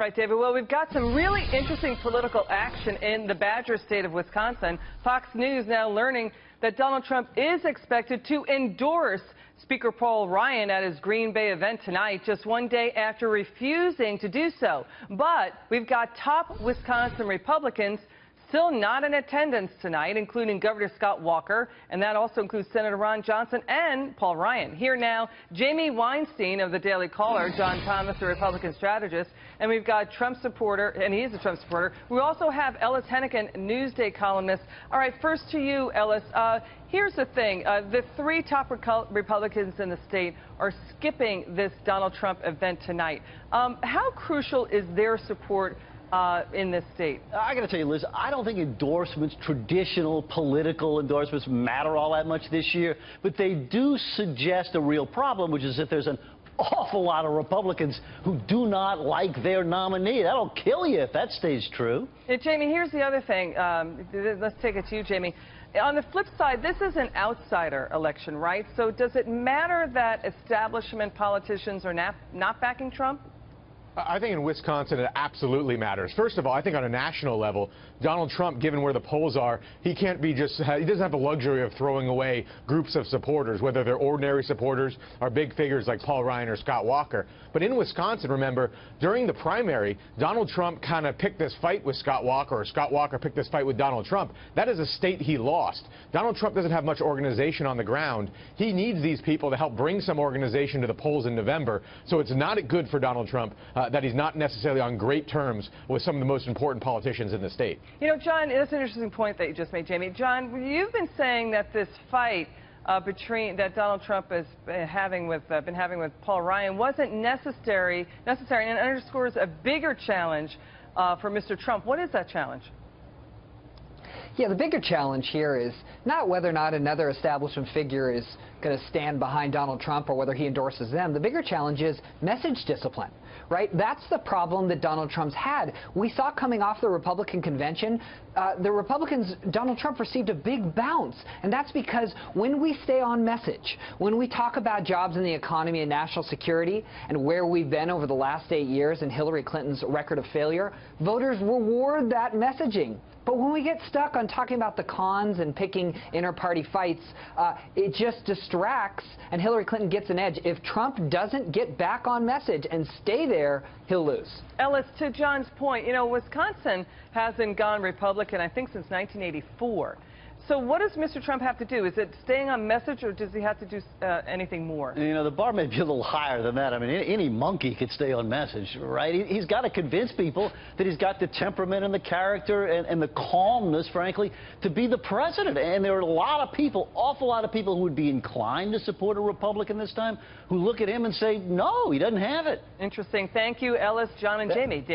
Right, David. Well, we've got some really interesting political action in the Badger state of Wisconsin. Fox News now learning that Donald Trump is expected to endorse Speaker Paul Ryan at his Green Bay event tonight, just one day after refusing to do so. But we've got top Wisconsin Republicans still not in attendance tonight, including Governor Scott Walker, and that also includes Senator Ron Johnson and Paul Ryan. Here now, Jamie Weinstein of the Daily Caller, John Thomas, the Republican strategist, and we've got Trump supporter, and he is a Trump supporter. We also have Ellis Henican, Newsday columnist. All right, first to you, Ellis. Here's the thing. The three top Republicans in the state are skipping this Donald Trump event tonight. How crucial is their support in this state? I got to tell you, Liz, I don't think endorsements, traditional political endorsements, matter all that much this year, but they do suggest a real problem, which is that there's an awful lot of Republicans who do not like their nominee. That'll kill you if that stays true. Hey, Jamie, here's the other thing. Let's take it to you, Jamie. On the flip side, this is an outsider election, right? So does it matter that establishment politicians are not backing Trump? I think in Wisconsin it absolutely matters. First of all, I think on a national level, Donald Trump, given where the polls are, he can't be he doesn't have the luxury of throwing away groups of supporters, whether they're ordinary supporters or big figures like Paul Ryan or Scott Walker. But in Wisconsin, remember, during the primary, Donald Trump kind of picked this fight with Scott Walker, or Scott Walker picked this fight with Donald Trump. That is a state he lost. Donald Trump doesn't have much organization on the ground. He needs these people to help bring some organization to the polls in November. So it's not good for Donald Trump that he's not necessarily on great terms with some of the most important politicians in the state. You know, John, that's an interesting point that you just made, Jamie. John, you've been saying that this fight that Donald Trump has been having with Paul Ryan wasn't necessary, and it underscores a bigger challenge for Mr. Trump. What is that challenge? Yeah, the bigger challenge here is not whether or not another establishment figure is going to stand behind Donald Trump or whether he endorses them. The bigger challenge is message discipline, right? That's the problem that Donald Trump's had. We saw coming off the Republican convention, the Republicans, Donald Trump received a big bounce. And that's because when we stay on message, when we talk about jobs in the economy and national security and where we've been over the last 8 years and Hillary Clinton's record of failure, voters reward that messaging. But when we get stuck on talking about the cons and picking inter-party fights, it just distracts, and Hillary Clinton gets an edge. If Trump doesn't get back on message and stay there, he'll lose. Ellis, to John's point, you know, Wisconsin hasn't gone Republican, I think, since 1984. So what does Mr. Trump have to do? Is it staying on message, or does he have to do anything more? You know, the bar may be a little higher than that. I mean, any monkey could stay on message, right? He's got to convince people that he's got the temperament and the character and the calmness, frankly, to be the president. And there are a lot of people, awful lot of people who would be inclined to support a Republican this time, who look at him and say, no, he doesn't have it. Interesting. Thank you, Ellis, John, and Jamie. David.